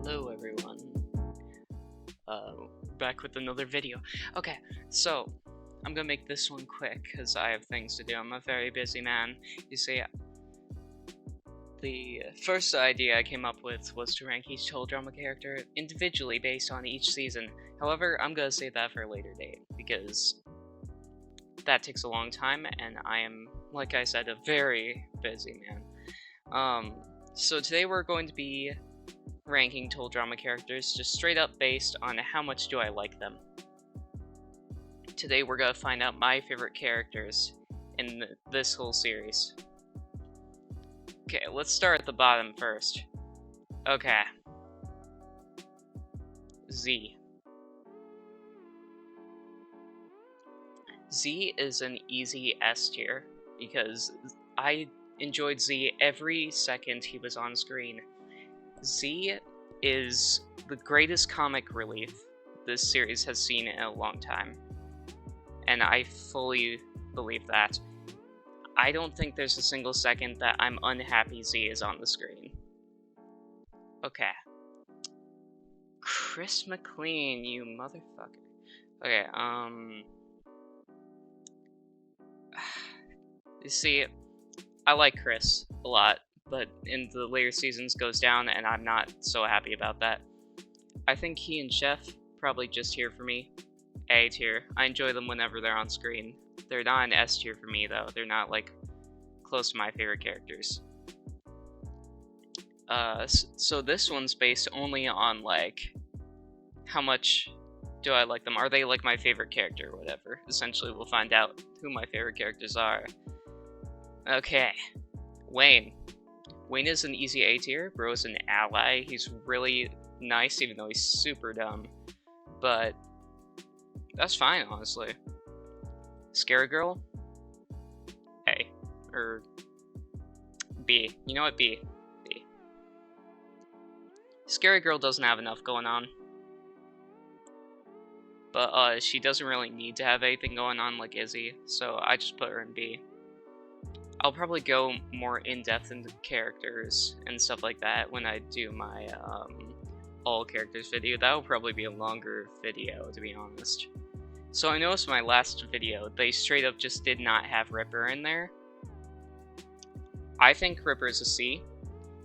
Hello everyone, back with another video. Okay, so I'm gonna make this one quick because I have things to do. I'm a very busy man. You see, the first idea I came up with was to rank each teledrama character individually based on each season. However, I'm gonna save that for a later date because that takes a long time and I am, like I said, a very busy man. So today we're going to be ranking teledrama characters just straight up based on how much do I like them. Today we're gonna find out my favorite characters in this whole series. Okay, let's start at the bottom first. Okay. Z. Z is an easy S tier because I enjoyed Z every second he was on screen. Z is the greatest comic relief this series has seen in a long time, and I fully believe that. I don't think there's a single second that I'm unhappy Z is on the screen. Okay. Chris McLean, you motherfucker. Okay, you see, I like Chris a lot, but in the later seasons goes down, and I'm not so happy about that. I think he and Chef probably just here for me. A tier. I enjoy them whenever they're on screen. They're not an S tier for me though. They're not like close to my favorite characters. So this one's based only on like how much do I like them. Are they like my favorite character or whatever? Essentially we'll find out who my favorite characters are. Okay. Wayne. Wayne is an easy A tier. Bro is an ally. He's really nice even though he's super dumb. But that's fine, honestly. Scary Girl? A. Or B. You know what? B. B. Scary Girl doesn't have enough going on. But she doesn't really need to have anything going on like Izzy, so I just put her in B. I'll probably go more in-depth into characters and stuff like that when I do my all characters video. That will probably be a longer video, to be honest. So I noticed in my last video, they straight up just did not have Ripper in there. I think Ripper is a C,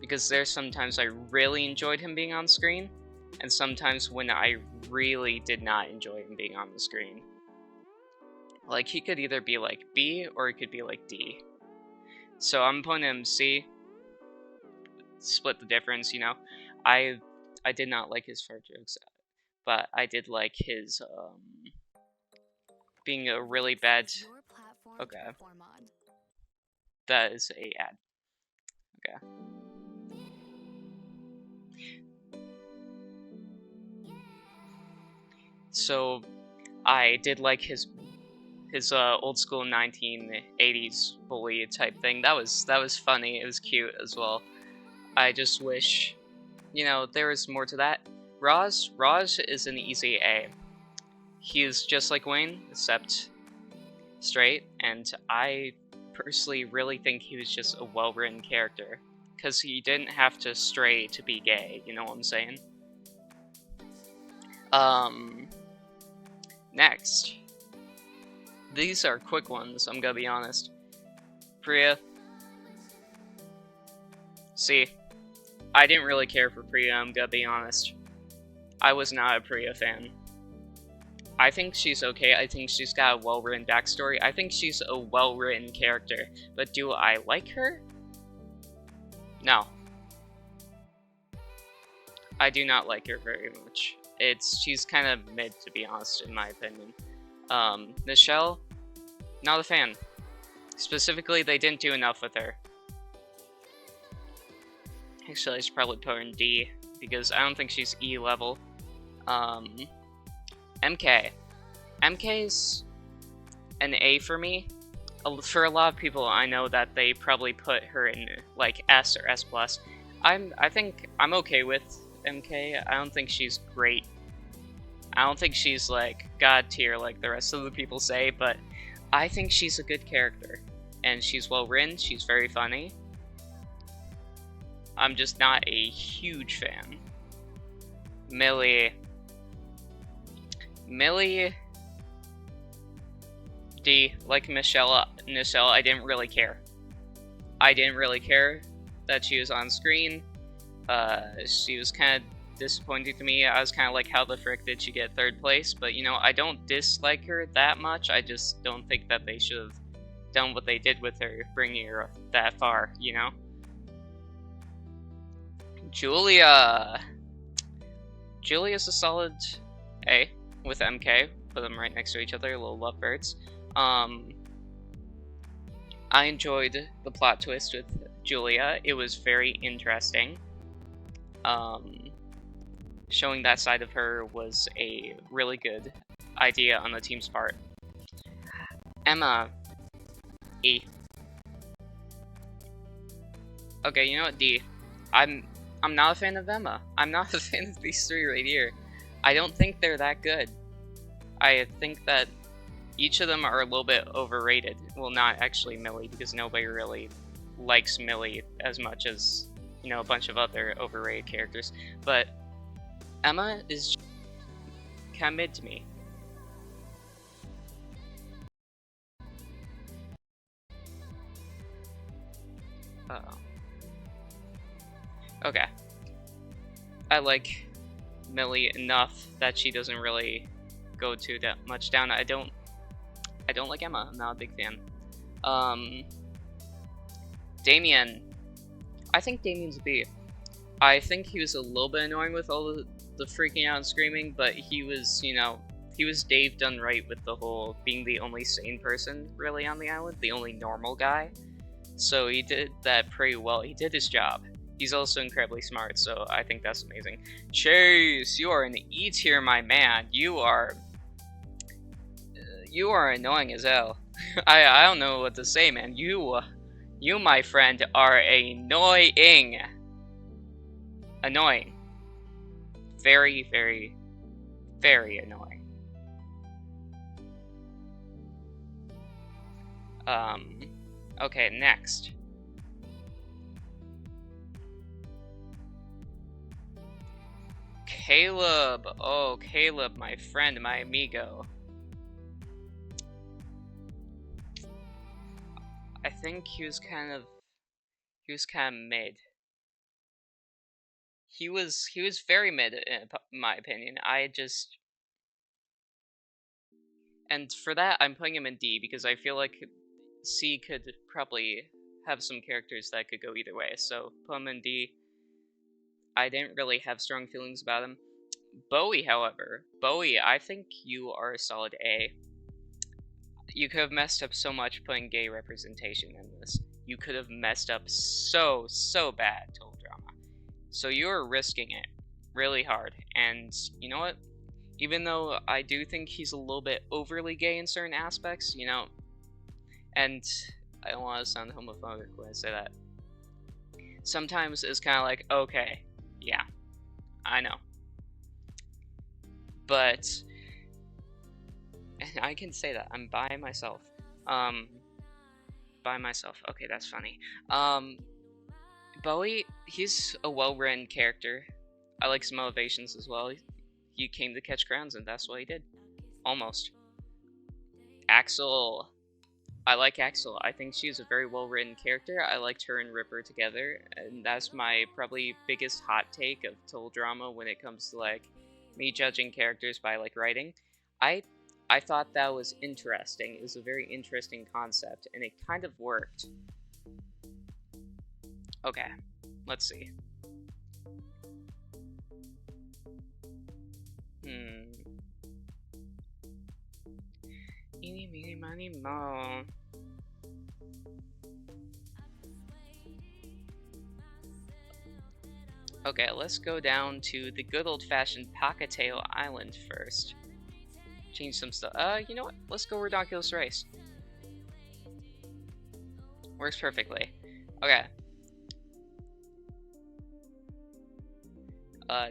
because there's sometimes I really enjoyed him being on screen, and sometimes when I really did not enjoy him being on the screen. Like, he could either be like B, or he could be like D. So I'm putting him C. Split the difference, you know. I did not like his fart jokes, but I did like his being a really bad. Okay, that is a ad. Okay. So I did like his old school 1980s bully type thing. That was funny. It was cute as well. I just wish, you know, there was more to that. Roz is an easy A. He is just like Wayne, except straight, and I personally really think he was just a well-written character, because he didn't have to stray to be gay, you know what I'm saying? Next. These are quick ones, I'm gonna be honest. Priya. See, I didn't really care for Priya, I'm gonna be honest. I was not a Priya fan. I think she's okay, I think she's got a well-written backstory, I think she's a well-written character, but do I like her? No. I do not like her very much. She's kind of mid, to be honest, in my opinion. Nichelle, not a fan. Specifically, they didn't do enough with her. Actually, I should probably put her in D, because I don't think she's E level. MK. MK's an A for me. For a lot of people, I know that they probably put her in, like, S or S+. I think I'm okay with MK. I don't think she's great. I don't think she's like god tier like the rest of the people say, but I think she's a good character. And she's well written, she's very funny. I'm just not a huge fan. Millie, D, like Michelle, I didn't really care. I didn't really care that she was on screen. She was kind of disappointing to me. I was kind of like, how the frick did she get third place? But, you know, I don't dislike her that much. I just don't think that they should have done what they did with her, bringing her that far, you know? Julia's a solid A with MK. Put them right next to each other, little lovebirds. I enjoyed the plot twist with Julia. It was very interesting. Showing that side of her was a really good idea on the team's part. Emma, E. Okay, you know what, D. I'm not a fan of Emma. I'm not a fan of these three right here. I don't think they're that good. I think that each of them are a little bit overrated. Well, not actually Millie, because nobody really likes Millie as much as, you know, a bunch of other overrated characters. But Emma is kind of mid to me. Uh-oh. Okay. I like Millie enough that she doesn't really go too much down. I don't like Emma. I'm not a big fan. Damien. I think Damien's a B. I think he was a little bit annoying with all the freaking out and screaming, but he was, you know, he was Dave done right with the whole being the only sane person really on the island, the only normal guy. So he did that pretty well. He did his job. He's also incredibly smart, so I think that's amazing. Chase, you are an E tier, my man. You are annoying as hell. I don't know what to say, man. You, my friend, are annoying. Annoying. Very, very, very annoying. Okay, next. Caleb. Oh, Caleb, my friend, my amigo. I think he was kind of mid. He was very mid in my opinion. And for that I'm putting him in D because I feel like C could probably have some characters that could go either way. So put him in D. I didn't really have strong feelings about him. Bowie, however, I think you are a solid A. You could have messed up so much putting gay representation in this. You could have messed up so bad, Total Drama. So you're risking it really hard. And you know what? Even though I do think he's a little bit overly gay in certain aspects, you know, and I don't want to sound homophobic when I say that. Sometimes it's kind of like, okay, yeah, I know. But, and I can say that, I'm by myself. By myself, okay, that's funny. Bowie, he's a well-written character. I like some motivations as well. He came to catch crowns, and that's what he did. Almost. Axel. I like Axel. I think she's a very well-written character. I liked her and Ripper together, and that's my probably biggest hot take of Total Drama when it comes to, like, me judging characters by, like, writing. I thought that was interesting. It was a very interesting concept, and it kind of worked. Okay, let's see. Eeny, meeny, miny, moe. Okay, let's go down to the good old-fashioned Pahkitew Island first. Change some stuff. You know what? Let's go Redonkulous Race. Works perfectly. Okay.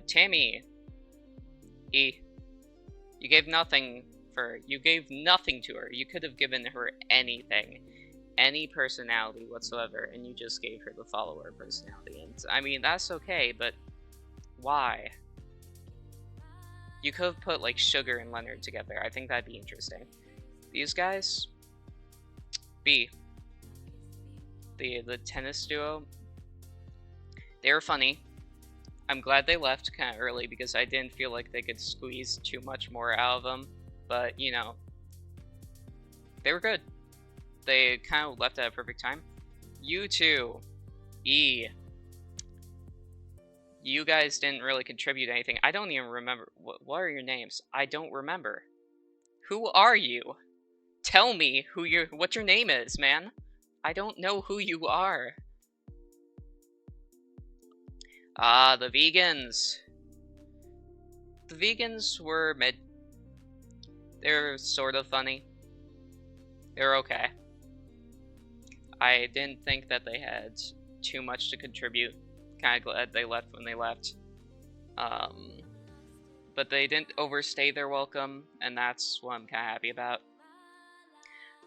Tammy. E. You gave nothing to her. You could have given her anything. Any personality whatsoever, and you just gave her the follower personality. And I mean, that's okay, but why? You could have put like Sugar and Leonard together. I think that'd be interesting. These guys, B, the tennis duo, they were funny. I'm glad they left kind of early because I didn't feel like they could squeeze too much more out of them. But, you know, they were good. They kind of left at a perfect time. You two, E. You guys didn't really contribute anything. I don't even remember. What are your names? I don't remember. Who are you? Tell me what your name is, man. I don't know who you are. Ah, the vegans. The vegans were mid. They're sort of funny. They're okay. I didn't think that they had too much to contribute. Kind of glad they left when they left. But they didn't overstay their welcome, and that's what I'm kind of happy about.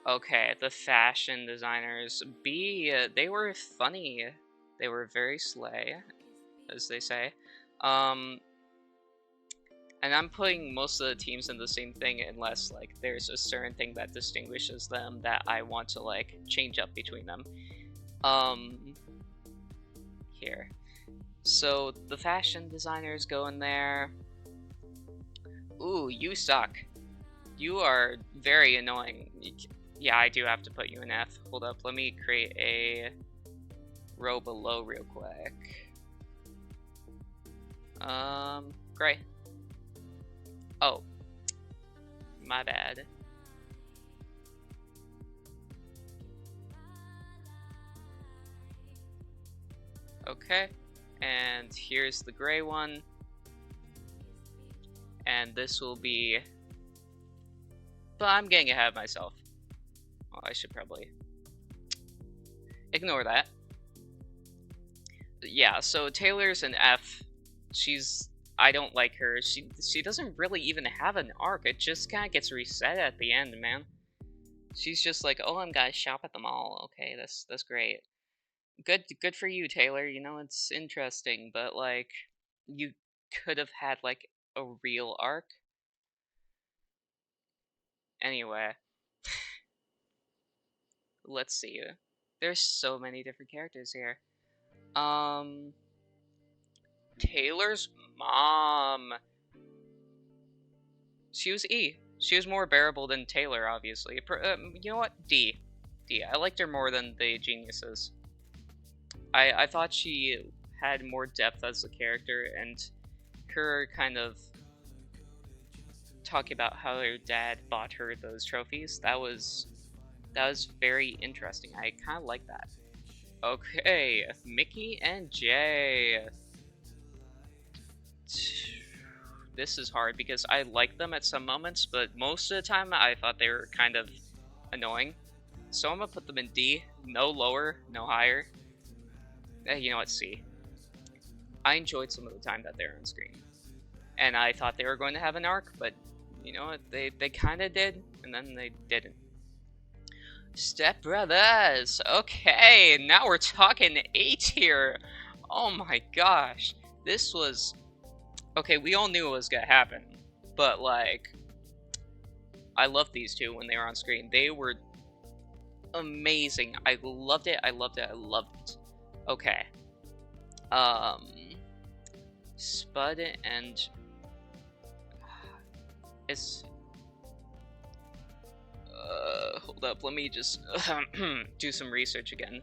Okay, the fashion designers. B, they were funny. They were very slay, as they say. And I'm putting most of the teams in the same thing unless, like, there's a certain thing that distinguishes them that I want to, like, change up between them. Here. So, the fashion designers go in there. Ooh, you suck. You are very annoying. Yeah, I do have to put you in F. Hold up, let me create a row below real quick. Gray. Oh. My bad. Okay. And here's the gray one. And this will be... But I'm getting ahead of myself. Well, I should probably ignore that. Yeah, so Taylor's an F. I don't like her. She doesn't really even have an arc. It just kind of gets reset at the end, man. She's just like, oh, I'm gonna shop at the mall. Okay, that's great. Good for you, Taylor. You know, it's interesting, but like, you could have had like a real arc. Anyway, let's see. There's so many different characters here. Taylor's mom. She was E. She was more bearable than Taylor, obviously. You know what? D. I liked her more than the geniuses. I thought she had more depth as a character, and her kind of talking about how her dad bought her those trophies, that was very interesting. I kind of like that. Okay, Mickey and Jay. This is hard because I like them at some moments, but most of the time I thought they were kind of annoying. So I'm gonna put them in D. No lower, no higher. You know what, C. I enjoyed some of the time that they were on screen. And I thought they were going to have an arc, but you know what, they kind of did, and then they didn't. Step Brothers! Okay, now we're talking A tier. Oh my gosh. This was... Okay, we all knew it was gonna happen, but like... I loved these two when they were on screen. They were amazing. I loved it, I loved it, I loved it. Okay. Spud and... It's... hold up, let me just do some research again.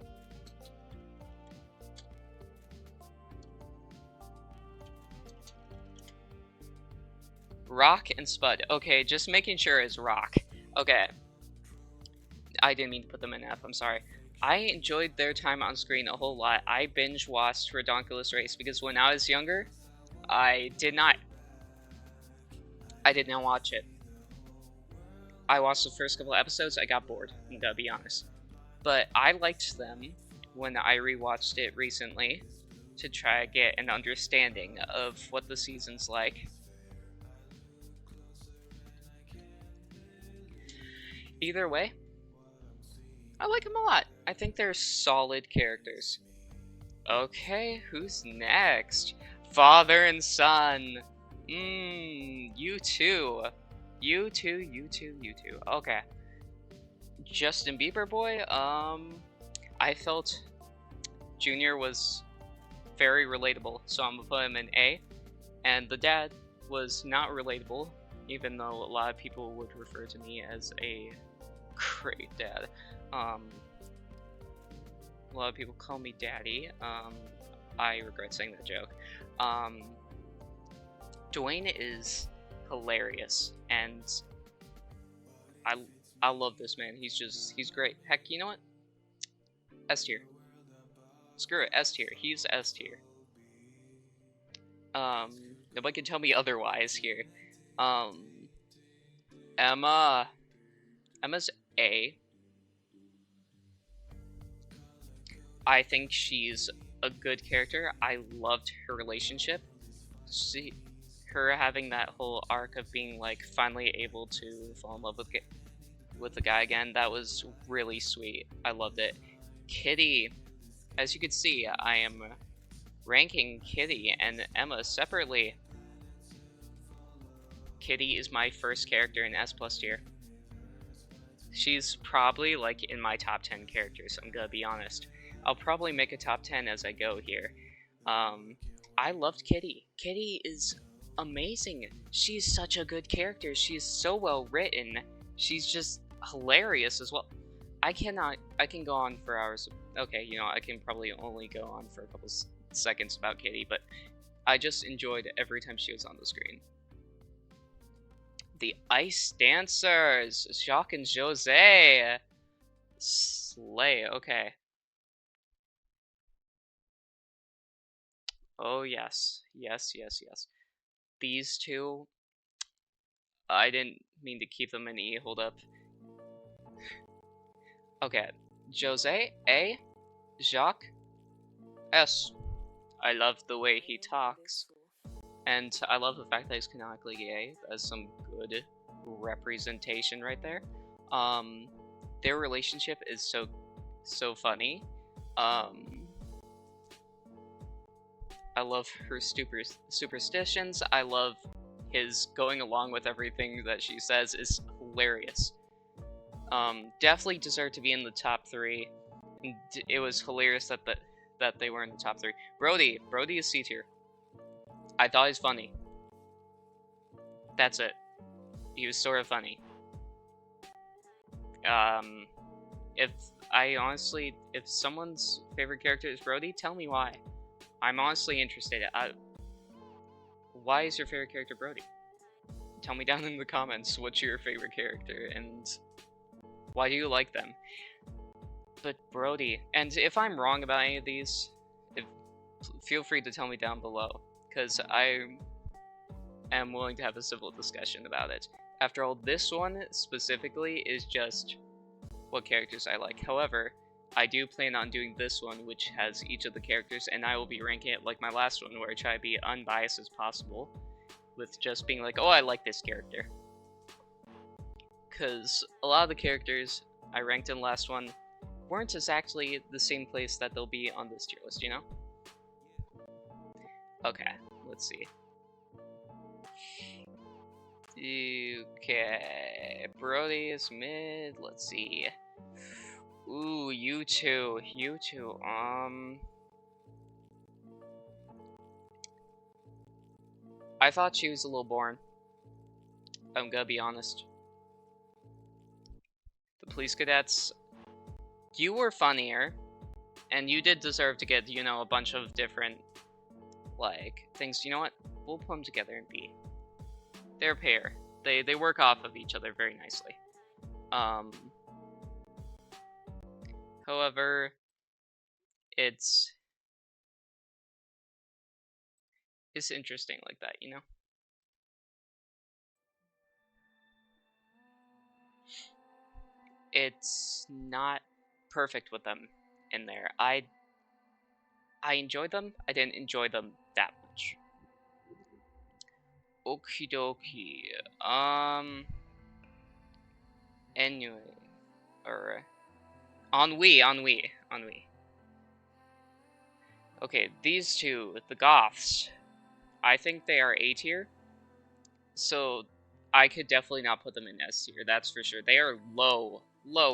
Rock and Spud. Okay, just making sure it's Rock. Okay. I didn't mean to put them in F, I'm sorry. I enjoyed their time on screen a whole lot. I binge-watched Redonkulous Race because when I was younger, I did not watch it. I watched the first couple episodes, I got bored, I'm gonna be honest. But I liked them when I rewatched it recently to try to get an understanding of what the season's like. Either way, I like them a lot. I think they're solid characters. Okay, who's next? Father and son. You too. You too, you too, you too. Okay. Justin Bieber boy, I felt Junior was very relatable, so I'm gonna put him in A. And the dad was not relatable, even though a lot of people would refer to me as a great dad. A lot of people call me daddy. I regret saying that joke. Dwayne is hilarious, and I love this man. He's great. Heck, you know what? S tier. Screw it, S tier. He's S tier. Nobody can tell me otherwise here. Emma's A. I think she's a good character. I loved her relationship. Her having that whole arc of being like finally able to fall in love with the guy again, that was really sweet. I loved it. Kitty, as you can see, I am ranking Kitty and Emma separately. Kitty is my first character in S+ tier. She's probably like in my top 10 characters, I'm gonna be honest. I'll probably make a top 10 as I go here. I loved Kitty. Kitty is amazing. She's such a good character. She's so well written. She's just hilarious as well. I can go on for hours. Okay, you know, I can probably only go on for a couple seconds about Kitty, but I just enjoyed every time she was on the screen. The Ice Dancers, Jacques and Jose. Slay, okay. Oh yes, yes, yes, yes. These two, I didn't mean to keep them in E, hold up. Okay, Jose, A, Jacques, S. I love the way he talks. And I love the fact that he's canonically gay. That's some good representation right there. Their relationship is so funny. I love her superstitions. I love his going along with everything that she says is hilarious. Definitely deserved to be in the top 3. And it was hilarious that they were in the top 3. Brody is C tier. I thought he was funny. That's it. He was sort of funny. If someone's favorite character is Brody, tell me why. I'm honestly interested. Why is your favorite character Brody? Tell me down in the comments what's your favorite character and why do you like them. But Brody, and if I'm wrong about any of these, feel free to tell me down below, because I am willing to have a civil discussion about it. After all, this one specifically is just what characters I like. However, I do plan on doing this one, which has each of the characters, and I will be ranking it like my last one, where I try to be unbiased as possible, with just being like, oh, I like this character. Because a lot of the characters I ranked in the last one weren't exactly the same place that they'll be on this tier list, you know? Okay, let's see. Okay, Brody is mid, let's see. Ooh, you two. I thought she was a little boring. I'm gonna be honest. The police cadets, you were funnier, and you did deserve to get, you know, a bunch of different, like, things. You know what? We'll put them together in B. They're a pair. They work off of each other very nicely. However, it's interesting like that, you know? It's not perfect with them in there. I enjoyed them. I didn't enjoy them that much. Okie dokie. Anyway, or Ennui. Okay, these two, the Goths. I think they are A tier. So I could definitely not put them in S tier, that's for sure. They are low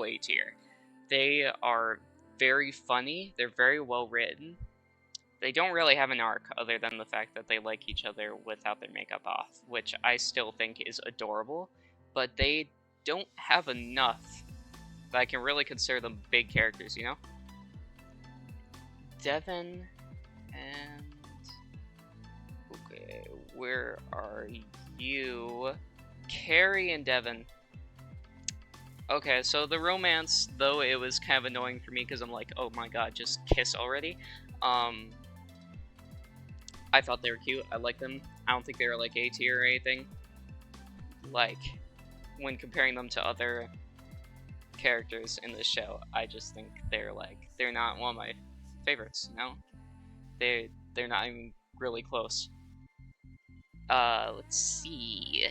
A tier. They are very funny, they're very well written. They don't really have an arc other than the fact that they like each other without their makeup off, which I still think is adorable, but they don't have enough that I can really consider them big characters, you know? Devin and... Okay, where are you? Carrie and Devin. Okay, so the romance, though it was kind of annoying for me because I'm like, oh my god, just kiss already. I thought they were cute. I like them. I don't think they were like A tier or anything. Like, when comparing them to other characters in this show, I just think they're not one of my favorites, you know? They're not even really close. Let's see.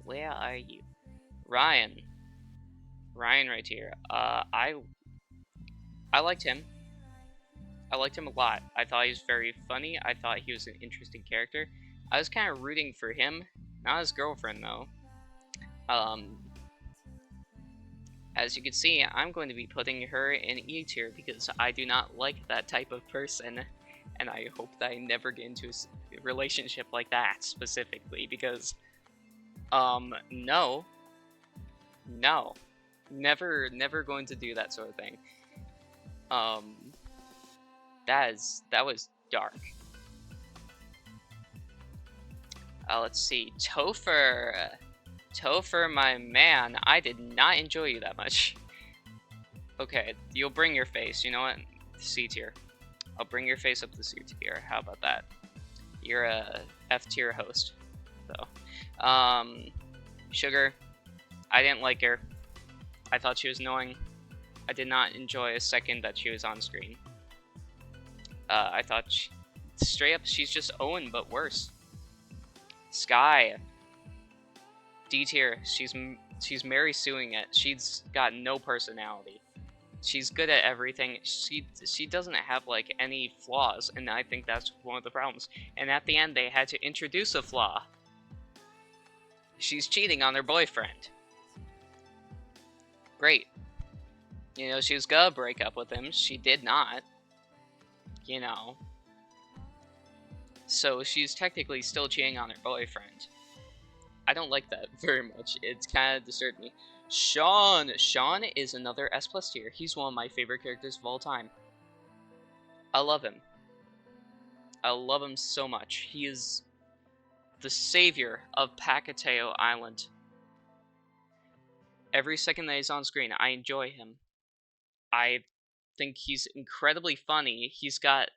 Where are you? Ryan. Ryan right here. I liked him. I liked him a lot. I thought he was very funny. I thought he was an interesting character. I was kind of rooting for him. Not his girlfriend, though. As you can see, I'm going to be putting her in E tier because I do not like that type of person. And I hope that I never get into a relationship like that, specifically, because, no. No. Never going to do that sort of thing. That was dark. Let's see. Topher. Topher, my man. I did not enjoy you that much. Okay, you'll bring your face. You know what? C tier. I'll bring your face up to C tier. How about that? You're a F tier host. So, Sugar. I didn't like her. I thought she was annoying. I did not enjoy a second that she was on screen. I thought straight up she's just Owen but worse. Sky. D tier. She's Mary suing it. She's got no personality. She's good at everything. She doesn't have like any flaws, and I think that's one of the problems. And at the end they had to introduce a flaw. She's cheating on her boyfriend. Great. You know, she was gonna break up with him. She did not. You know. So she's technically still cheating on her boyfriend. I don't like that very much. It's kind of disturbed me. Sean! Sean is another S+ tier. He's one of my favorite characters of all time. I love him. I love him so much. He is the savior of Pacateo Island. Every second that he's on screen, I enjoy him. I think he's incredibly funny. He's got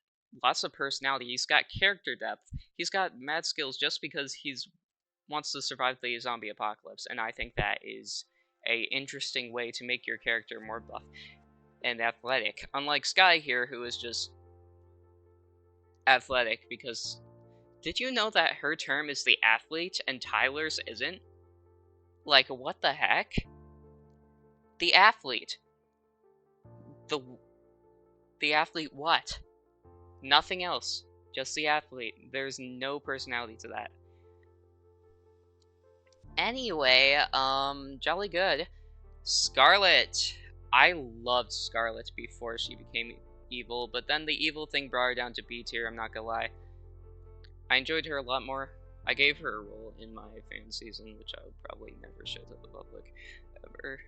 lots of personality. He's got character depth. He's got mad skills just because he's wants to survive the zombie apocalypse, and I think that is a interesting way to make your character more buff and athletic. Unlike Sky here, who is just athletic because... Did you know that her term is the athlete and Tyler's isn't? Like, what the heck? The athlete. The athlete what? Nothing else. Just the athlete. There's no personality to that. Anyway, jolly good. Scarlet. I loved Scarlet before she became evil, but then the evil thing brought her down to B tier, I'm not gonna lie. I enjoyed her a lot more. I gave her a role in my fan season, which I would probably never show to the public, ever.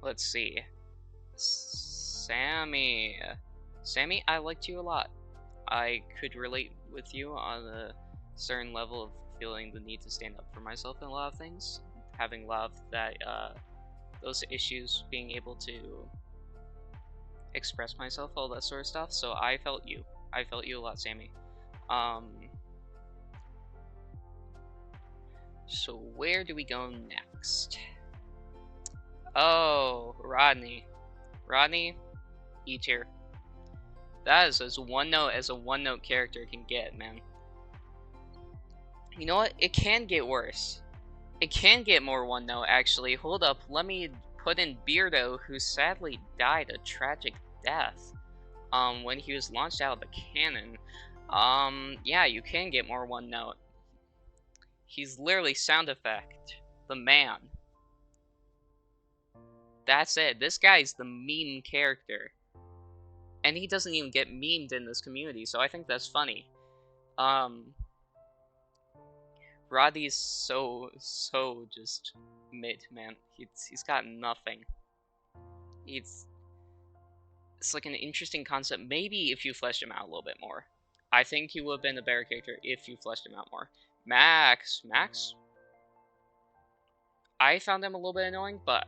Let's see. Sammy. Sammy, I liked you a lot. I could relate with you on a certain level of feeling the need to stand up for myself in a lot of things. Having loved that, those issues, being able to express myself, all that sort of stuff. So I felt you. I felt you a lot, Sammy. So where do we go next? Oh, Rodney. Rodney, E tier. That is as one note character can get, man. You know what? It can get worse. It can get more one note, actually. Hold up, let me put in Beardo, who sadly died a tragic death. when he was launched out of the cannon, yeah, you can get more one note. He's literally sound effect, the man. That's it. This guy's the meme character. And he doesn't even get memed in this community, so I think that's funny. Roddy's so just mid, man. He's got nothing. It's like an interesting concept. Maybe if you fleshed him out a little bit more. I think he would have been a better character if you fleshed him out more. Max. I found him a little bit annoying, but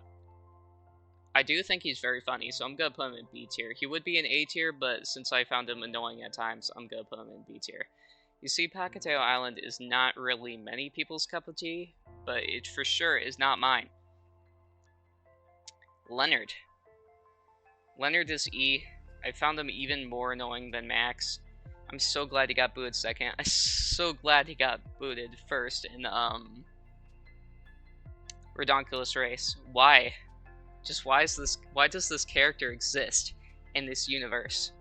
I do think he's very funny, so I'm gonna put him in B tier. He would be in A tier, but since I found him annoying at times, I'm gonna put him in B tier. You see, Pahkitew Island is not really many people's cup of tea, but it for sure is not mine. Leonard. Leonard is E. I found him even more annoying than Max. I'm so glad he got booted second. I'm so glad he got booted first in, Redonkulous Race. Why? Just why does this character exist in this universe?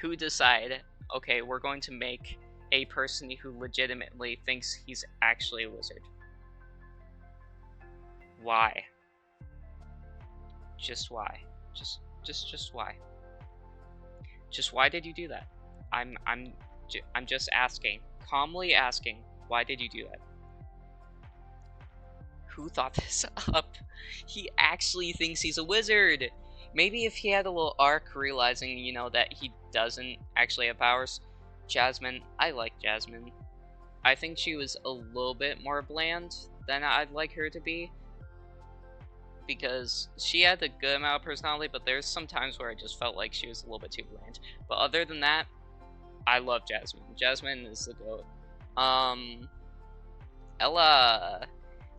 Who decided, okay, we're going to make a person who legitimately thinks he's actually a wizard? Why? Just why? Just why? Just why did you do that? I'm just asking, calmly asking, why did you do that? Who thought this up? He actually thinks he's a wizard. Maybe if he had a little arc realizing, you know, that he doesn't actually have powers. Jasmine, I like Jasmine. I think she was a little bit more bland than I'd like her to be. Because she had a good amount of personality, but there's some times where I just felt like she was a little bit too bland. But other than that, I love Jasmine. Jasmine is the GOAT. Ella.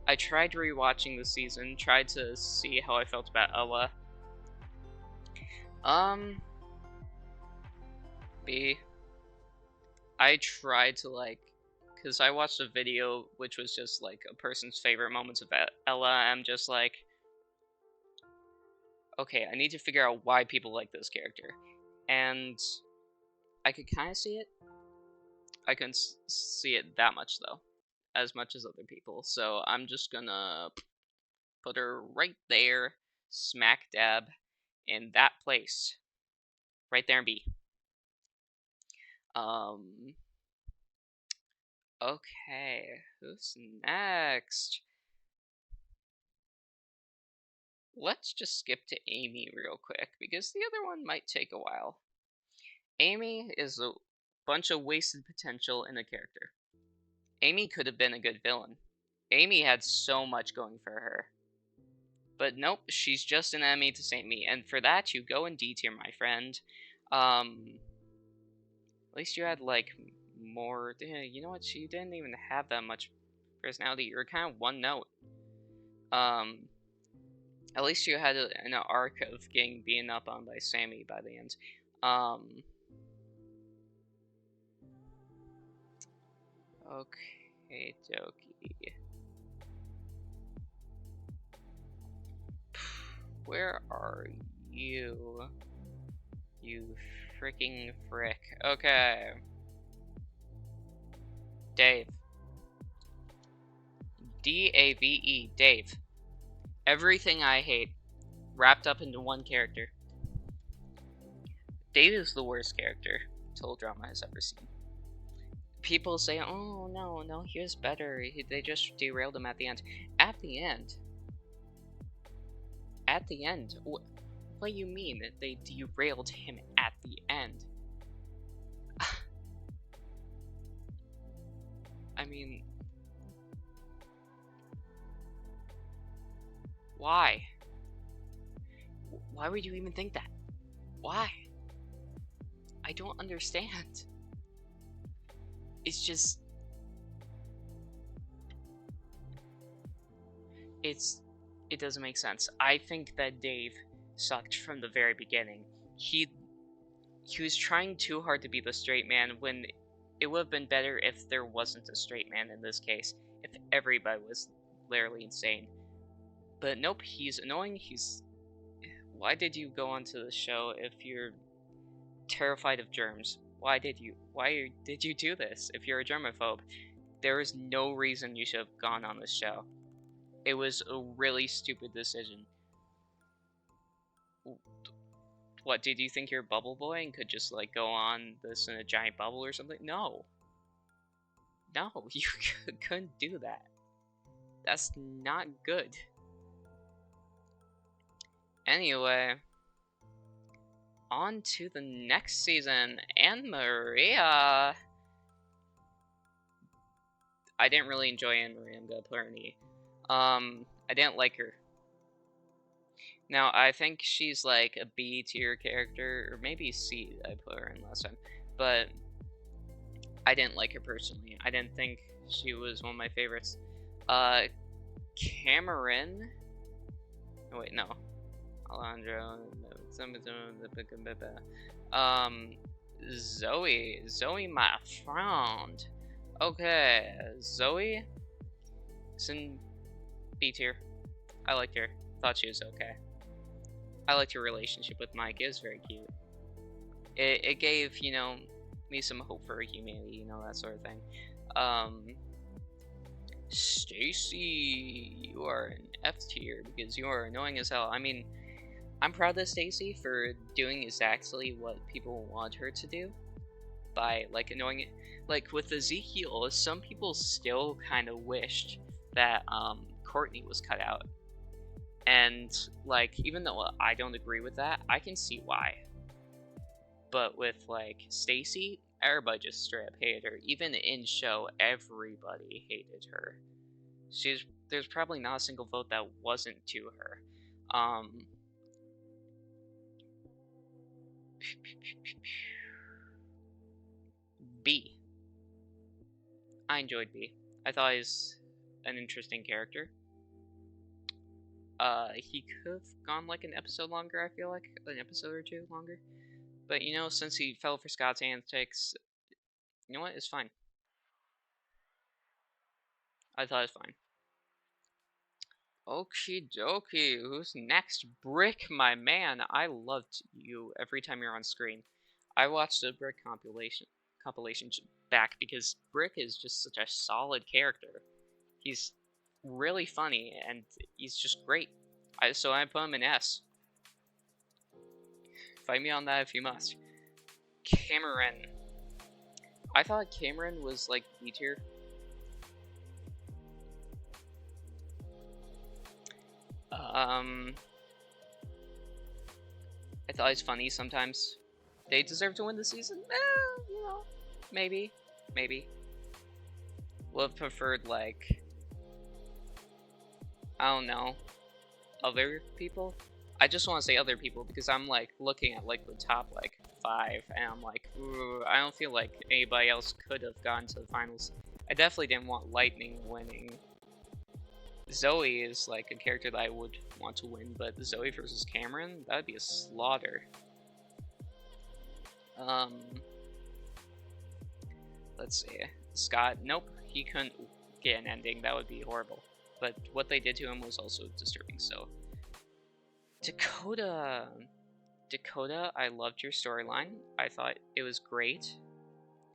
I tried rewatching the season, tried to see how I felt about Ella. B. I tried to, like, because I watched a video which was just, like, a person's favorite moments of Ella. I'm just like, okay, I need to figure out why people like this character. And I could kind of see it. I couldn't see it that much, though. As much as other people. So I'm just gonna put her right there, smack dab, in that place. Right there in B. Okay, who's next? Let's just skip to Amy real quick, because the other one might take a while. Amy is a bunch of wasted potential in a character. Amy could have been a good villain. Amy had so much going for her. But nope, she's just an enemy to Saint Me, and for that you go in D tier, my friend. At least you had, like, more. You know what? She didn't even have that much personality. You're kind of one note. At least you had an arc of getting beaten up on by Sammy by the end. Okay, dokie. Where are you? You freaking frick. Okay. Dave. D-A-V-E. Dave. Everything I hate wrapped up into one character. Dave is the worst character Total Drama has ever seen. People say, oh, no, he was better. They just derailed him at the end. At the end? What do you mean that they derailed him at the end? I mean, why? Why would you even think that? Why? I don't understand. It's just... It doesn't make sense. I think that Dave sucked from the very beginning. He was trying too hard to be the straight man when it would have been better if there wasn't a straight man in this case. If everybody was literally insane. But nope, he's annoying. Why did you go onto the show if you're terrified of germs. Why did you do this? If you're a germaphobe, there is no reason you should have gone on this show. It was a really stupid decision. What, did you think you're a bubble boy and could just, like, go on this in a giant bubble or something? No. No, you couldn't do that. That's not good. Anyway, on to the next season. Anne-Maria. I didn't really enjoy Anne-Maria, I'm gonna put her in E. I didn't like her. Now, I think she's like a B tier character, or maybe C I put her in last time, but I didn't like her personally. I didn't think she was one of my favorites. Cameron. Oh, wait, no. Alejandro. Zoe. Zoe, my friend. Okay, Zoe. It's in B tier. I liked her. Thought she was okay. I liked her relationship with Mike. It was very cute. It gave, you know, me some hope for humanity, you know, that sort of thing. Stacy, you are an F tier because you are annoying as hell. I mean, I'm proud of Stacy for doing exactly what people want her to do by, like, annoying it. Like, with Ezekiel, some people still kind of wished that, Courtney was cut out. And, like, even though I don't agree with that, I can see why. But with, like, Stacy, everybody just straight up hated her. Even in show, everybody hated her. There's probably not a single vote that wasn't to her. B. I enjoyed B. I thought he was an interesting character. He could have gone like an episode longer, I feel like. An episode or two longer. But, you know, since he fell for Scott's antics, you know what? It's fine. I thought it was fine. Okie dokie. Who's next? Brick, my man. I loved you every time you're on screen. I watched the Brick compilation back because Brick is just such a solid character. He's really funny and he's just great. So I put him in S. Fight me on that if you must. Cameron. I thought Cameron was like B tier. I thought he's funny sometimes. They deserve to win the season? You know, maybe. Would have preferred, like, I don't know, other people? I just want to say other people because I'm, like, looking at, like, the top, like, 5, and I'm like, ooh, I don't feel like anybody else could have gotten to the finals. I definitely didn't want Lightning winning. Zoe is, like, a character that I would want to win, but Zoe versus Cameron, that would be a slaughter. Let's see. Scott, nope, he couldn't get an ending. That would be horrible. But what they did to him was also disturbing, so. Dakota, I loved your storyline. I thought it was great.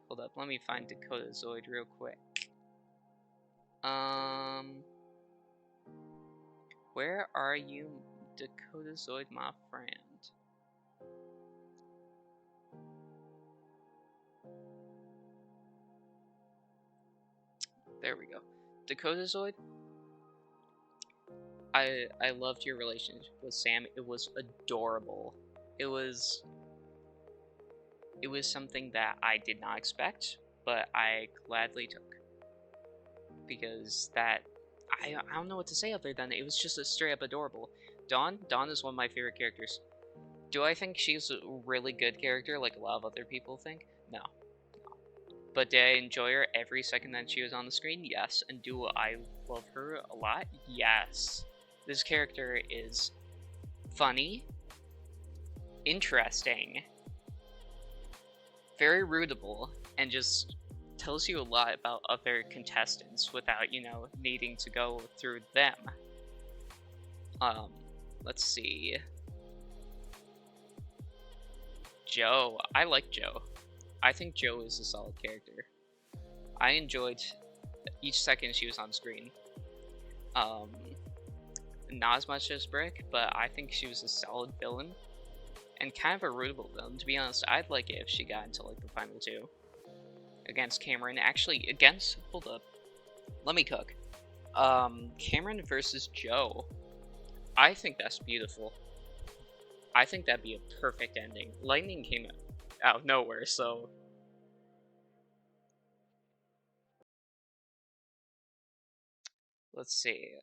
Hold up, let me find Dakota Zoid real quick. Where are you, Dakota Zoid, my friend? There we go. Dakota Zoid, I loved your relationship with Sam. It was adorable. It was something that I did not expect, but I gladly took. Because that, I don't know what to say other than it was just a straight up adorable. Dawn is one of my favorite characters. Do I think she's a really good character like a lot of other people think? No. But did I enjoy her every second that she was on the screen? Yes. And do I love her a lot? Yes. This character is funny, interesting, very rootable, and just tells you a lot about other contestants without, you know, needing to go through them. Let's see. Joe. I like Joe. I think Joe is a solid character. I enjoyed each second she was on screen. Not as much as Brick, but I think she was a solid villain. And kind of a rootable villain. To be honest, I'd like it if she got into like the final two. Against Cameron. Actually, against... Hold up. Let me cook. Cameron versus Joe. I think that's beautiful. I think that'd be a perfect ending. Lightning came out of nowhere, so... Let's see.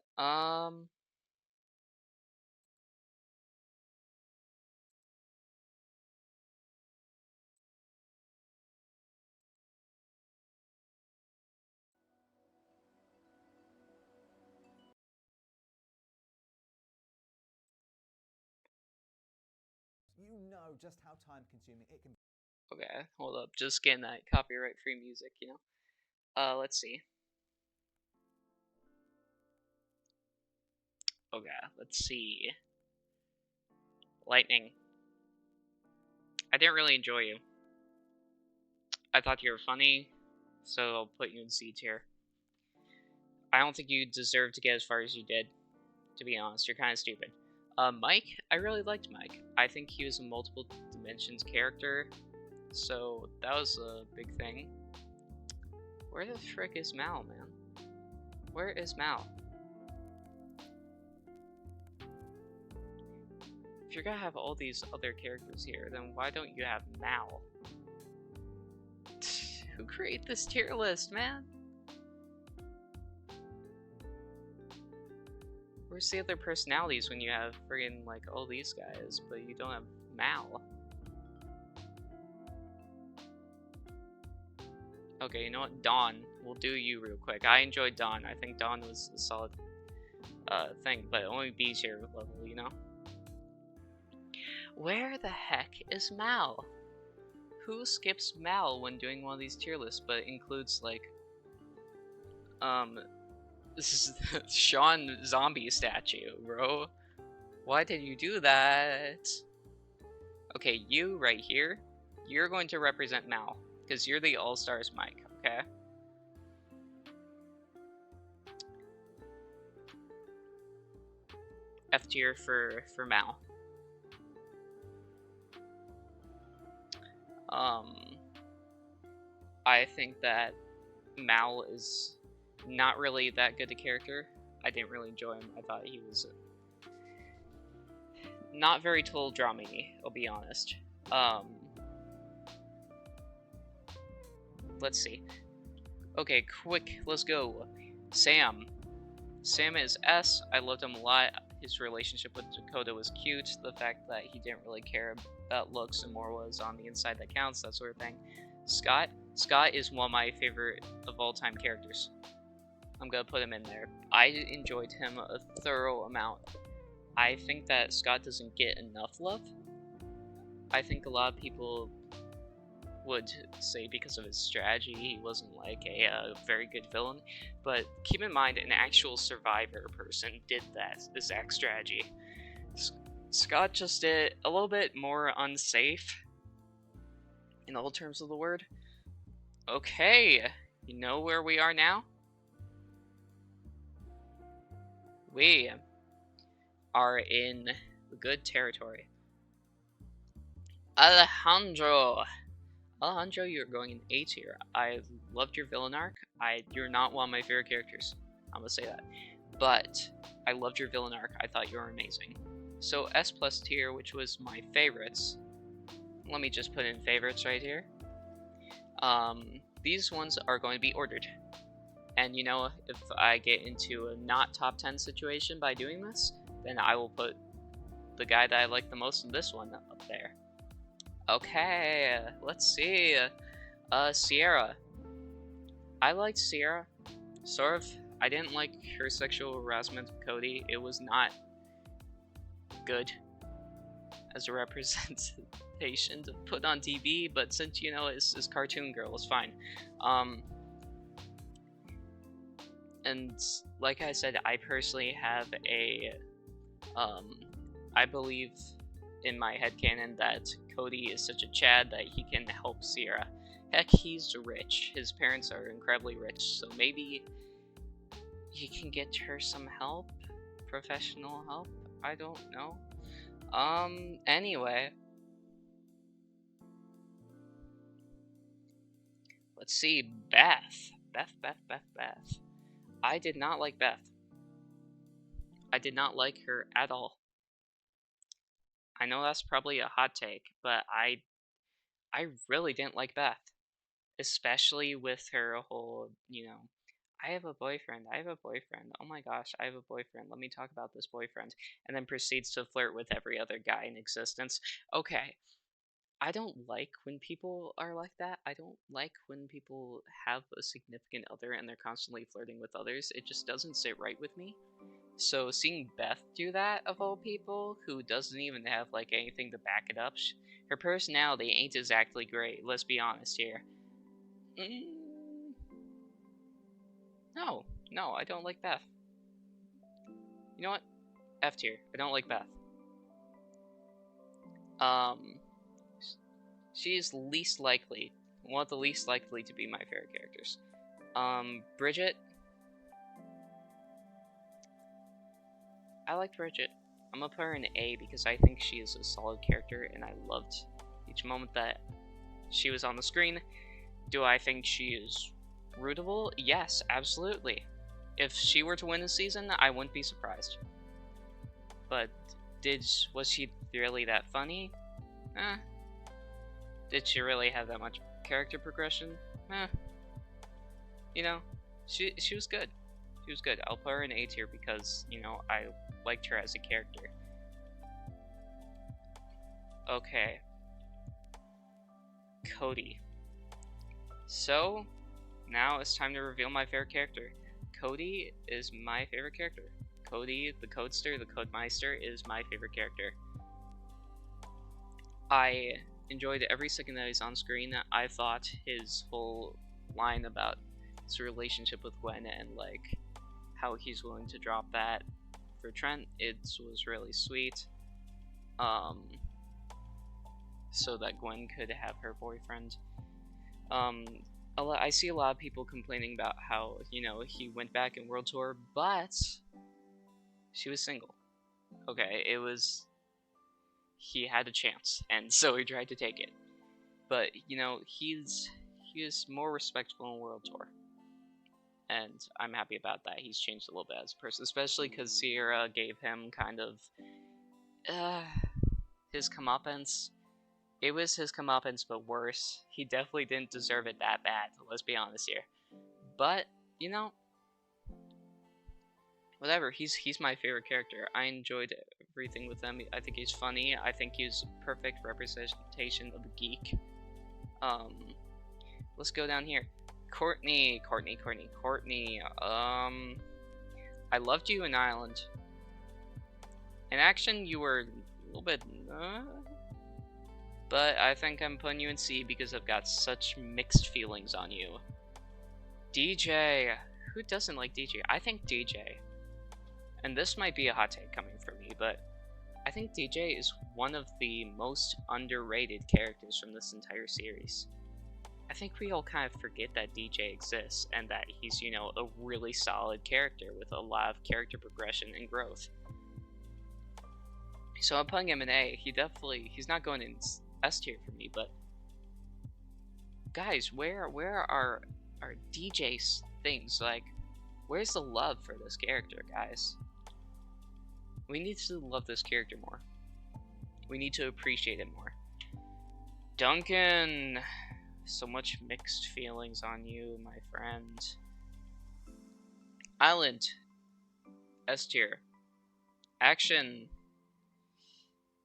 You know just how time-consuming it can be. Okay, hold up. Just getting that copyright-free music, you know? Let's see. Okay, let's see. Lightning. I didn't really enjoy you. I thought you were funny, so I'll put you in C tier. I don't think you deserve to get as far as you did. To be honest, you're kind of stupid. Mike, I really liked Mike. I think he was a multiple dimensions character, so that was a big thing. Where the frick is Mal, man? Where is Mal? If you're gonna have all these other characters here, then why don't you have Mal? Who created this tier list, man? Where's the other personalities when you have friggin' like all these guys, but you don't have Mal? Okay, you know what? Dawn. We'll do you real quick. I enjoyed Dawn. I think Dawn was a solid thing, but only B tier level, you know? Where the heck is Mal? Who skips Mal when doing one of these tier lists, but includes like this is the Sean Zombie statue, bro. Why did you do that? Okay, you right here, you're going to represent Mal, because you're the All-Stars Mike, okay? F tier for Mal. I think that Mal is not really that good a character. I didn't really enjoy him. I thought he was not very total drama-y, I'll be honest. Let's see. Okay, quick, let's go. Sam. Sam is S. I loved him a lot. His relationship with Dakota was cute. The fact that he didn't really care about looks and more was on the inside that counts, that sort of thing. Scott. Scott is one of my favorite of all time characters. I'm gonna put him in there. I enjoyed him a thorough amount. I think that Scott doesn't get enough love. I think a lot of people would say because of his strategy he wasn't like a very good villain, but keep in mind an actual survivor person did that exact strategy. Scott just did a little bit more unsafe in all terms of the word. Okay, you know where we are now? We are in good territory. Alejandro! Alejandro, you're going in A tier. I loved your villain arc. You're not one of my favorite characters. I'm gonna say that. But I loved your villain arc. I thought you were amazing. So S+ tier, which was my favorites. Let me just put in favorites right here. These ones are going to be ordered. And you know, if I get into a not top 10 situation by doing this, then I will put the guy that I like the most in this one up there. Okay, let's see. Sierra. I liked Sierra, sort of. I didn't like her sexual harassment of Cody. It was not good as a representation to put on TV, but since, you know, it's Cartoon Girl, it's fine. And like I said, I personally have a, I believe in my headcanon that Cody is such a Chad that he can help Sierra. Heck, he's rich. His parents are incredibly rich, so maybe he can get her some help? Professional help? I don't know. Anyway. Let's see, Beth. Beth. I did not like Beth. I did not like her at all. I know that's probably a hot take, but I really didn't like Beth. Especially with her whole, I have a boyfriend. Oh my gosh, I have a boyfriend. Let me talk about this boyfriend. And then proceeds to flirt with every other guy in existence. Okay. I don't like when people are like that. I don't like when people have a significant other and they're constantly flirting with others. It just doesn't sit right with me. So seeing Beth do that, of all people, who doesn't even have like anything to back it up, her personality ain't exactly great. Let's be honest here. No, I don't like Beth. You know what? F tier. I don't like Beth. She's least likely, one of the least likely to be my favorite characters. Bridget. I like Bridget. I'm gonna put her in A because I think she is a solid character and I loved each moment that she was on the screen. Do I think she is rootable? Yes, absolutely. If she were to win this season, I wouldn't be surprised. But was she really that funny? Did she really have that much character progression? She was good. She was good. I'll put her in A tier because, I liked her as a character. Okay. Cody. So, now it's time to reveal my favorite character. Cody is my favorite character. Cody, the Codester, the Codemeister, is my favorite character. I enjoyed every second that he's on screen. I thought his whole line about his relationship with Gwen and like how he's willing to drop that for Trent, it was really sweet. So that Gwen could have her boyfriend. I see a lot of people complaining about how, he went back in World Tour, but she was single. Okay, he had a chance, and so he tried to take it. But, he is more respectful in World Tour. And I'm happy about that. He's changed a little bit as a person, especially because Sierra gave him kind of his comeuppance. It was his comeuppance, but worse. He definitely didn't deserve it that bad, let's be honest here. But, whatever, he's my favorite character. I enjoyed everything with him. I think he's funny. I think he's a perfect representation of a geek. Let's go down here. Courtney. I loved you in Island. In Action, you were a little bit, but I think I'm putting you in C because I've got such mixed feelings on you. DJ. Who doesn't like DJ? I think DJ, and this might be a hot take coming from me, but I think DJ is one of the most underrated characters from this entire series. I think we all kind of forget that DJ exists and that he's, a really solid character with a lot of character progression and growth. So I'm putting him in A. He's not going in S tier for me, but guys, where are DJ's things? Like, where's the love for this character, guys? We need to love this character more. We need to appreciate it more. Duncan. So much mixed feelings on you, my friend. Island. S tier. Action.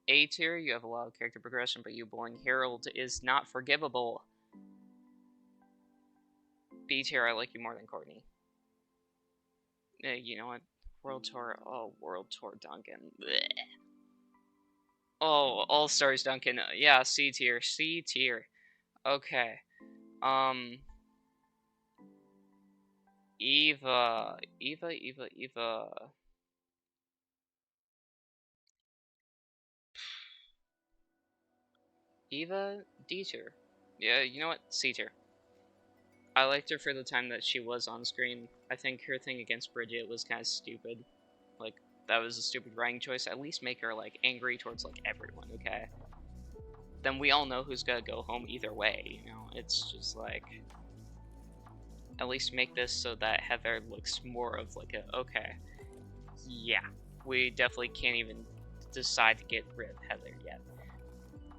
A tier, you have a lot of character progression, but you boring Harold is not forgivable. B tier, I like you more than Courtney. You know what? World Tour. Oh, World Tour Duncan. Blech. Oh, All Stars Duncan. Yeah, C tier. C tier. Okay. Eva. Eva, D tier. Yeah, you know what? C tier. I liked her for the time that she was on screen. I think her thing against Bridget was kind of stupid. Like, that was a stupid writing choice. At least make her, like, angry towards, like, everyone, okay? Then we all know who's gonna go home either way, you know? It's just, like... At least make this so that Heather looks more of, like, a, okay, yeah, we definitely can't even decide to get rid of Heather yet.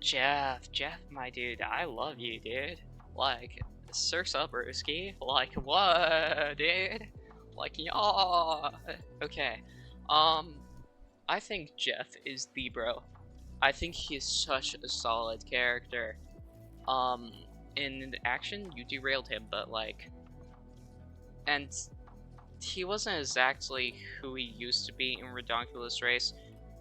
Jeff, my dude, I love you, dude. Like, surf's up, Ruski. Like, what, dude? Like, yeah. Okay. I think Jeff is the bro. I think he is such a solid character. In action, you derailed him, but, like... And he wasn't exactly who he used to be in Redonkulous Race,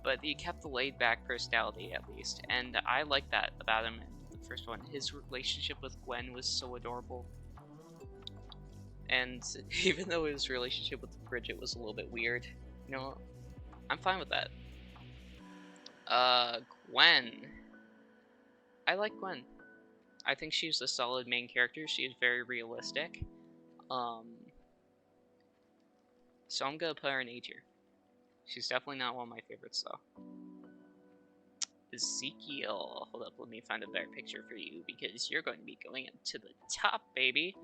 but he kept the laid-back personality at least, and I like that about him in the first one. His relationship with Gwen was so adorable, and even though his relationship with Bridget was a little bit weird, you know, I'm fine with that. Gwen. I like Gwen. I think she's a solid main character. She is very realistic. So I'm gonna put her in A tier. She's definitely not one of my favorites, though. Ezekiel. Hold up, let me find a better picture for you, because you're going to be going to the top, baby.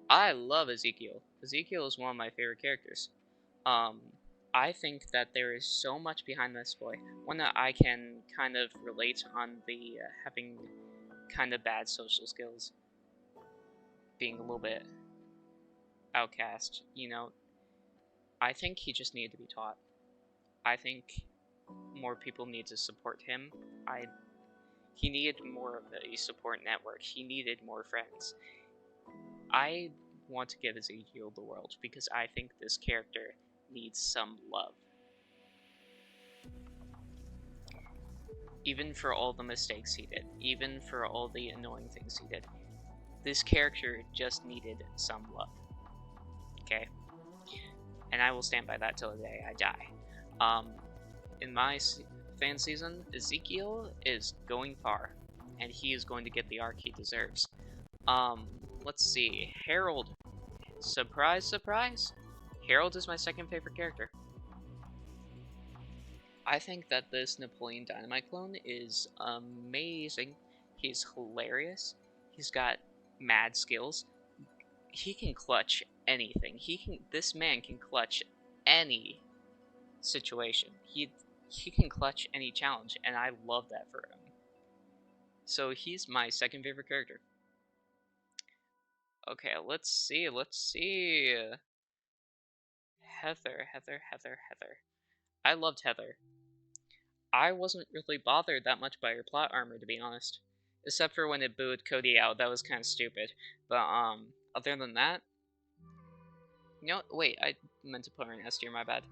I love Ezekiel. Ezekiel is one of my favorite characters. I think that there is so much behind this boy. One that I can kind of relate on the having kind of bad social skills. Being a little bit outcast, you know. I think he just needed to be taught. I think more people need to support him. He needed more of a support network. He needed more friends. I want to give Ezekiel the world because I think this character needs some love. Even for all the mistakes he did, even for all the annoying things he did, this character just needed some love. Okay? And I will stand by that till the day I die. In my fan season, Ezekiel is going far, and he is going to get the arc he deserves. Let's see, Harold. Surprise, surprise. Harold is my second favorite character. I think that this Napoleon Dynamite clone is amazing. He's hilarious. He's got mad skills. He can clutch anything. This man can clutch any situation. He can clutch any challenge, and I love that for him. So he's my second favorite character. Okay, let's see. Heather. I loved Heather. I wasn't really bothered that much by her plot armor, to be honest. Except for when it booed Cody out, that was kind of stupid. But, other than that... You know, wait, I meant to put her in S tier, my bad.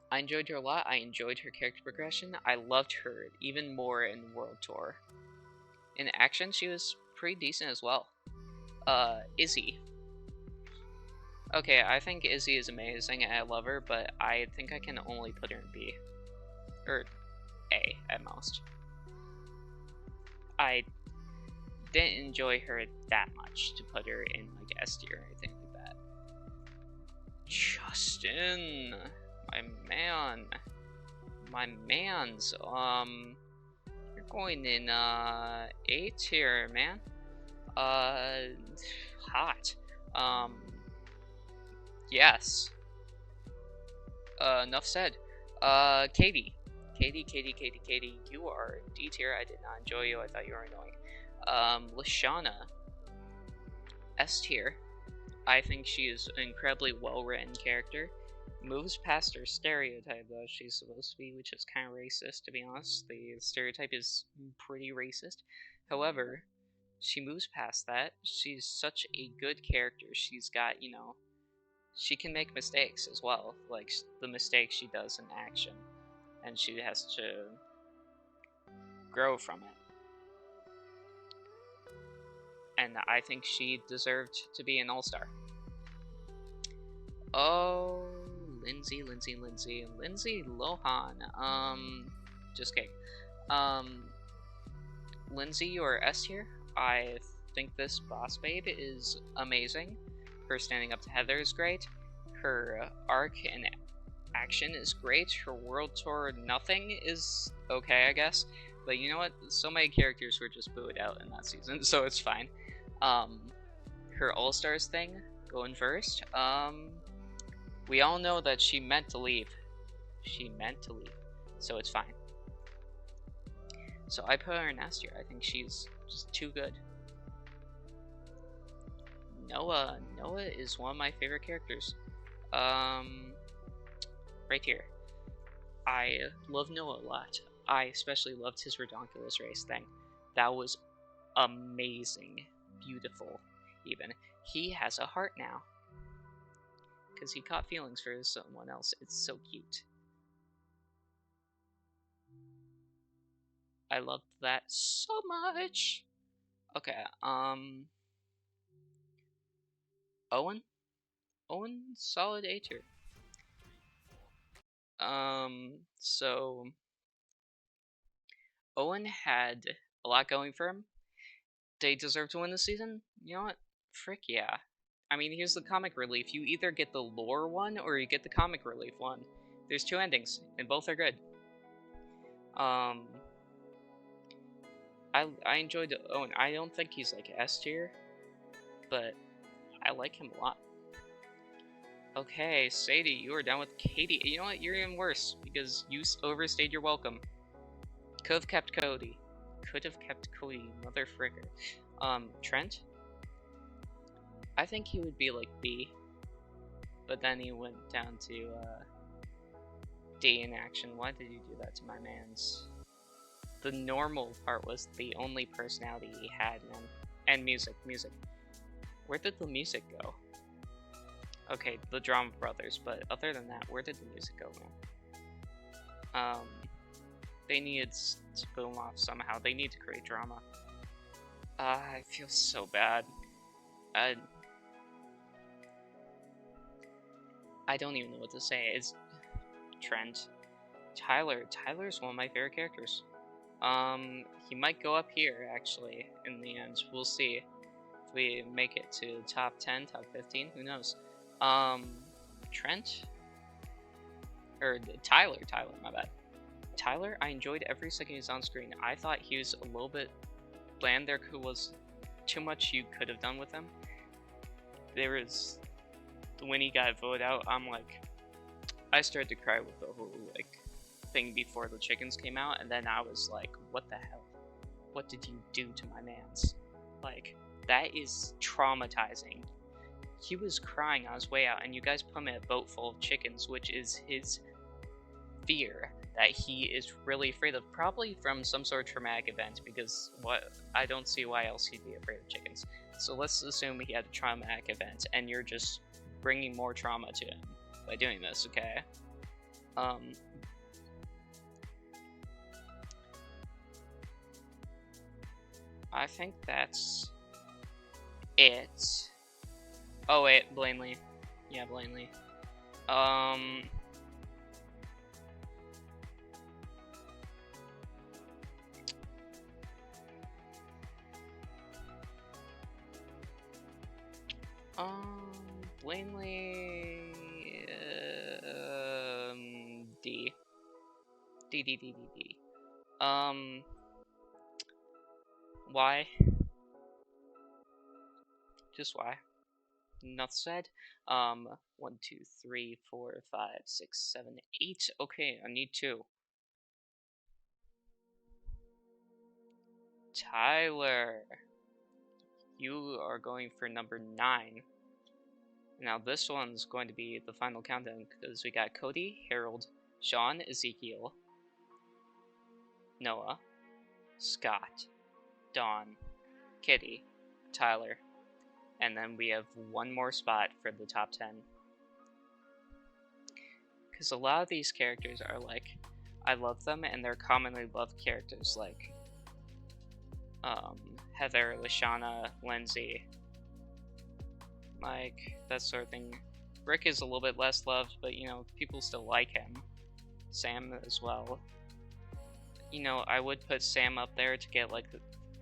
I enjoyed her a lot. I enjoyed her character progression. I loved her even more in World Tour. In action, she was pretty decent as well. Izzy. Okay, I think Izzy is amazing and I love her, but I think I can only put her in B. Or A, at most. I didn't enjoy her that much to put her in, like, S tier or anything like that. Justin! My mans, you're going in, A tier, man. Hot. Yes. Enough said. Katie, you are D tier. I did not enjoy you. I thought you were annoying. Lashana, S tier. I think she is an incredibly well-written character. Moves past her stereotype, though, she's supposed to be, which is kind of racist, to be honest. The stereotype is pretty racist. However, she moves past that. She's such a good character. She's got, you know, she can make mistakes as well, like the mistakes she does in action, and she has to grow from it. And I think she deserved to be an all-star. Oh, Lindsay Lohan. Just kidding. Lindsay, you are S tier. I think this boss babe is amazing. Her standing up to Heather is great. Her arc and action is great. Her world tour nothing is okay, I guess. But you know what? So many characters were just booed out in that season, so it's fine. Her All-Stars thing, going first. We all know that she meant to leave. She meant to leave, so it's fine. So I put her in S tier. I think she's just too good. Noah. Noah is one of my favorite characters. Right here. I love Noah a lot. I especially loved his Redonkulous race thing. That was amazing. Beautiful, even. He has a heart now. Because he caught feelings for someone else. It's so cute. I loved that so much. Okay, Owen? Owen, solid A tier. So Owen had a lot going for him. They deserve to win this season? You know what? Frick yeah. I mean, here's the comic relief. You either get the lore one or you get the comic relief one. There's two endings, and both are good. I enjoyed Owen. I don't think he's like S tier, but I like him a lot. Okay, Sadie, you are down with Katie. You know what? You're even worse because you overstayed your welcome. Could have kept Cody. Could have kept Cody, mother fricker. Trent? I think he would be like B, but then he went down to D in action. Why did you do that to my mans? The normal part was the only personality he had, man. And music. Where did the music go? Okay, the Drama Brothers, but other than that, where did the music go, man? They needed to boom off somehow. They need to create drama. I feel so bad. I don't even know what to say. It's Trent. Tyler's one of my favorite characters. He might go up here, actually, in the end. We'll see if we make it to top 10, top 15, who knows. Trent? Or Tyler, my bad. Tyler, I enjoyed every second he was on screen. I thought he was a little bit bland. There was too much you could have done with him. There was, when he got voted out, I'm like, I started to cry with the whole, like, thing before the chickens came out, and then I was like, what the hell? What did you do to my mans? Like, that is traumatizing. He was crying on his way out, and you guys put him in a boat full of chickens, which is his fear that he is really afraid of, probably from some sort of traumatic event, because I don't see why else he'd be afraid of chickens. So let's assume he had a traumatic event, and you're just bringing more trauma to him by doing this, okay? I think that's it. Oh wait, Blanley. Yeah, Blanley. Blanley. D. D. Why? Just why? Enough said. 1, 2, 3, 4, 5, 6, 7, 8. Okay, I need 2. Tyler, you are going for number 9. Now this one's going to be the final countdown because we got Cody, Harold, Sean, Ezekiel, Noah, Scott, Dawn, Kitty, Tyler, and then we have one more spot for the top 10. Because a lot of these characters are like, I love them, and they're commonly loved characters like Heather, Lashana, Lindsay, Mike, that sort of thing. Rick is a little bit less loved, but you know, people still like him. Sam as well. You know, I would put Sam up there to get like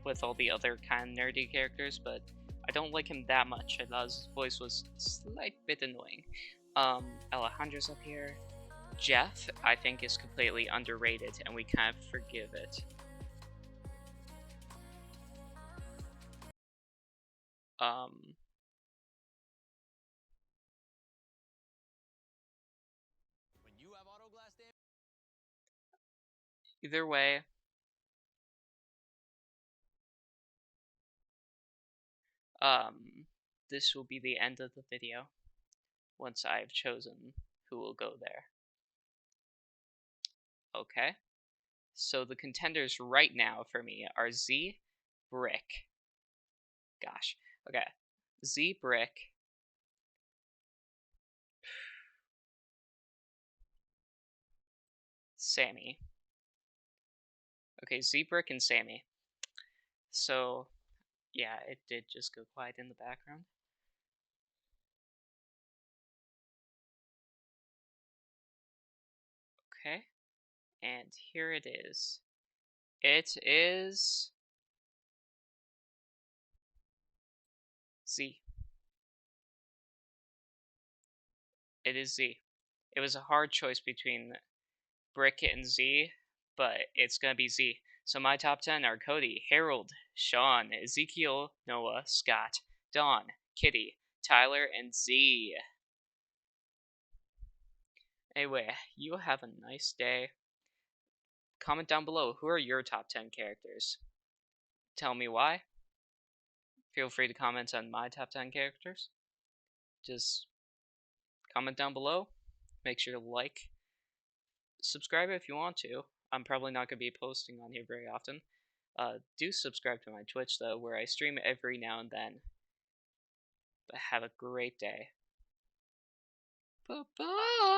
with all the other kind of nerdy characters, but I don't like him that much. I thought his voice was a slight bit annoying. Alejandro's up here. Jeff, I think, is completely underrated, and we kind of forgive it. Either way, this will be the end of the video once I've chosen who will go there. Okay, so the contenders right now for me are Z, Brick. Gosh, okay, Z, Brick. Sammy. Okay, Z, Brick, and Sammy. So, yeah, it did just go quiet in the background. Okay, and here it is. It is Z. It is Z. It was a hard choice between Brick and Z, but it's gonna be Z. So my top 10 are Cody, Harold, Sean, Ezekiel, Noah, Scott, Dawn, Kitty, Tyler, and Z. Anyway, you have a nice day. Comment down below, who are your top 10 characters? Tell me why. Feel free to comment on my top 10 characters. Just comment down below. Make sure to like, subscribe if you want to. I'm probably not going to be posting on here very often. Do subscribe to my Twitch, though, where I stream every now and then. But have a great day. Bye-bye!